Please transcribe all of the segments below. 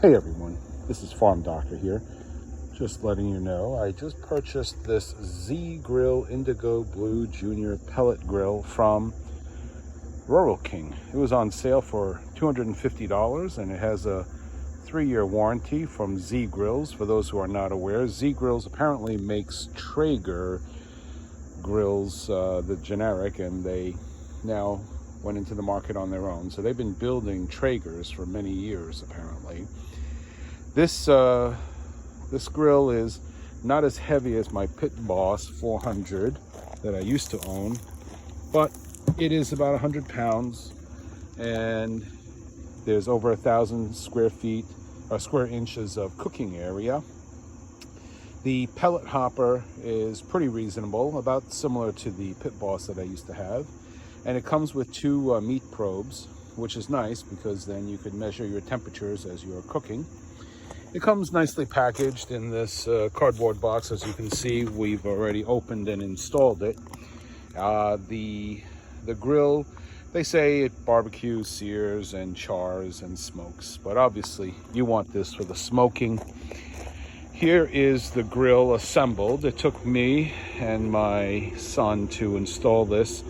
Hey everyone, this is Farm Doctor here. Just letting you know, I just purchased this Z Grill Indigo Blue Junior Pellet Grill from Rural King. It was on sale for $250 and it has a 3-year warranty from Z Grills. For those who are not aware, Z Grills apparently makes Traeger grills, the generic, and they now went into the market on their own. So they've been building Traegers for many years apparently. This grill is not as heavy as my Pit Boss 400 that I used to own, but it is about 100 pounds and there's over 1,000 square inches of cooking area. The pellet hopper is pretty reasonable, about similar to the Pit Boss that I used to have, and it comes with 2 meat probes, which is nice because then you can measure your temperatures as you're cooking. It comes nicely packaged in this cardboard box. As you can see, we've already opened and installed it. The grill, they say it barbecues, sears, and chars and smokes, but obviously you want this for the smoking. Here is the grill assembled. It took me and my son to install this.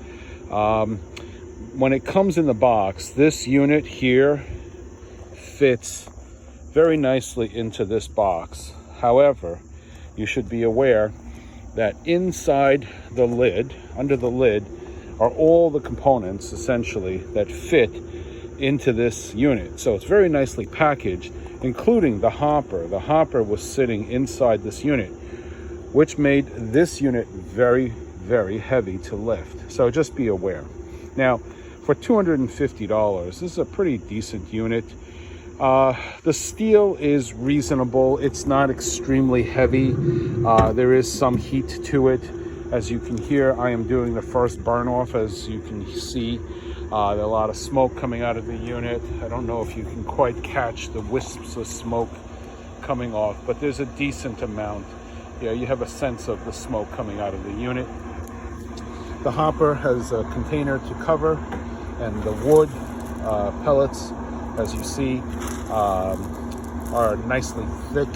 When it comes in the box, this unit here fits very nicely into this box. However, you should be aware that inside the lid, under the lid, are all the components essentially that fit into this unit. So it's very nicely packaged, including the hopper. The hopper was sitting inside this unit, which made this unit very, very heavy to lift. So just be aware. Now, for $250, this is a pretty decent unit. The steel is reasonable. It's not extremely heavy. There is some heat to it. As you can hear, I am doing the first burn off. As you can see, there's a lot of smoke coming out of the unit. I don't know if you can quite catch the wisps of smoke coming off, but there's a decent amount. Yeah, you have a sense of the smoke coming out of the unit. The hopper has a container to cover, and the wood pellets, as you see, are nicely thick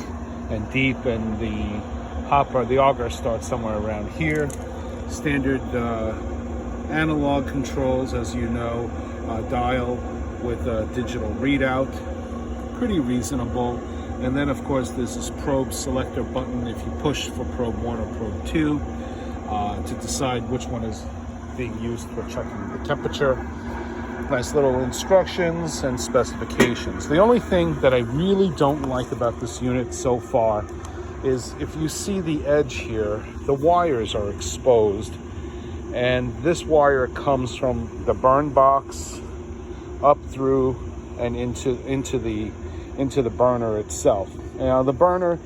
and deep, and the hopper, the auger, starts somewhere around here. Standard analog controls, as you know, dial with a digital readout, pretty reasonable. And then of course there's this probe selector button if you push for probe 1 or probe 2 to decide which one is being used for checking the temperature. Nice little instructions and specifications. The only thing that I really don't like about this unit so far is if you see the edge here, the wires are exposed, and this wire comes from the burn box up through and into the burner itself. Now the burner,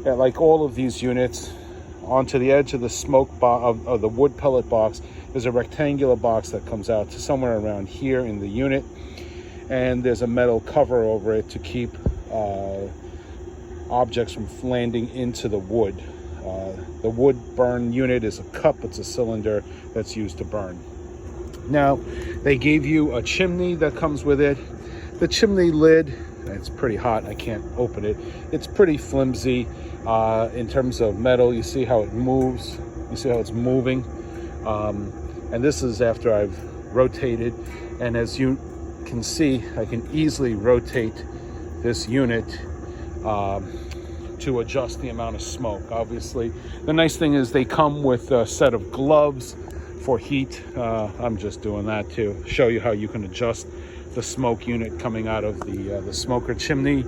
like all of these units, onto the edge of the smoke of the wood pellet box, there's a rectangular box that comes out to somewhere around here in the unit, and there's a metal cover over it to keep objects from landing into the wood. The wood burn unit is a cup, it's a cylinder that's used to burn. Now, they gave you a chimney that comes with it. The chimney lid, it's pretty hot, I can't open it. It's pretty flimsy in terms of metal. You see how it moves, you see how it's moving. And this is after I've rotated, and as you can see, I can easily rotate this unit to adjust the amount of smoke. Obviously, the nice thing is they come with a set of gloves for heat. I'm just doing that to show you how you can adjust the smoke unit coming out of the smoker chimney.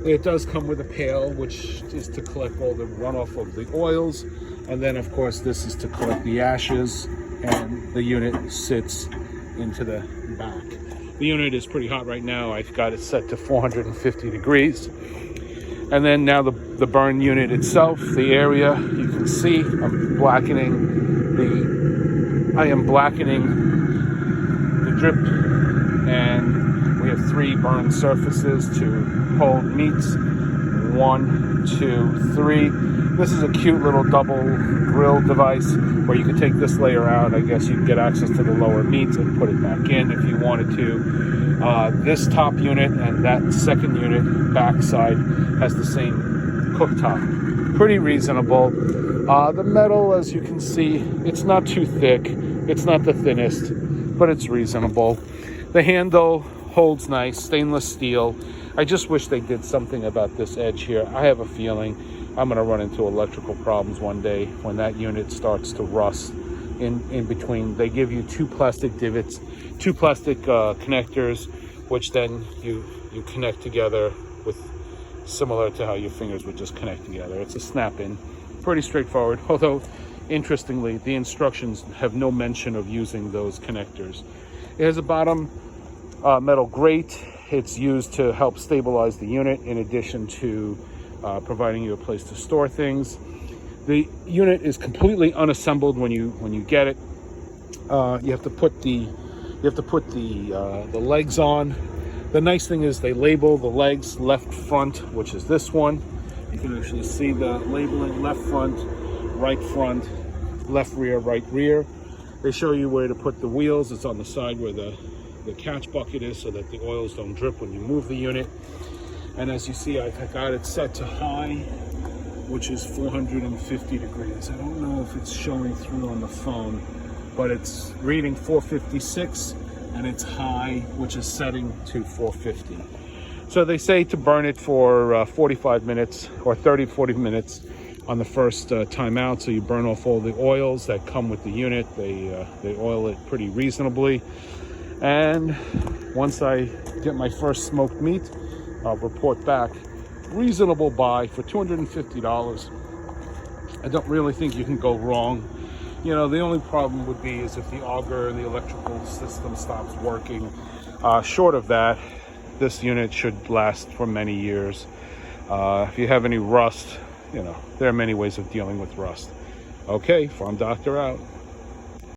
It does come with a pail, which is to collect all the runoff of the oils, and then of course this is to collect the ashes, and the unit sits into the back. The unit is pretty hot right now. I've got it set to 450 degrees. And then now the burn unit itself, the area, you can see I am blackening the drip, and we have 3 burn surfaces to hold meats. 1, 2, 3. This is a cute little double grill device where you can take this layer out. I guess you can get access to the lower meats and put it back in if you wanted to. This top unit and that second unit backside has the same cooktop. Pretty reasonable. The metal, as you can see, it's not too thick. It's not the thinnest, but it's reasonable. The handle holds nice, stainless steel. I just wish they did something about this edge here. I have a feeling I'm going to run into electrical problems one day when that unit starts to rust in between. They give you two plastic divots, two plastic connectors, which then you connect together with, similar to how your fingers would just connect together. It's a snap-in, pretty straightforward, although interestingly the instructions have no mention of using those connectors. It has a bottom metal grate. It's used to help stabilize the unit in addition to providing you a place to store things. The unit is completely unassembled when you get it. You have to put the legs on. The nice thing is they label the legs left front, which is this one. You can actually see the labeling: left front, left rear, right rear. They show you where to put the wheels. It's on the side where the catch bucket is, so that the oils don't drip when you move the unit. And as you see, I've got it set to high, which is 450 degrees. I don't know if it's showing through on the phone, but it's reading 456, and it's high, which is setting to 450. So they say to burn it for 45 minutes or 40 minutes on the first time out. So you burn off all the oils that come with the unit. They oil it pretty reasonably. And once I get my first smoked meat, I'll report back. Reasonable buy for $250. I don't really think you can go wrong. You know, the only problem would be is if the auger and the electrical system stops working. Short of that, this unit should last for many years. If you have any rust, you know, there are many ways of dealing with rust. Okay, Farm Doctor out.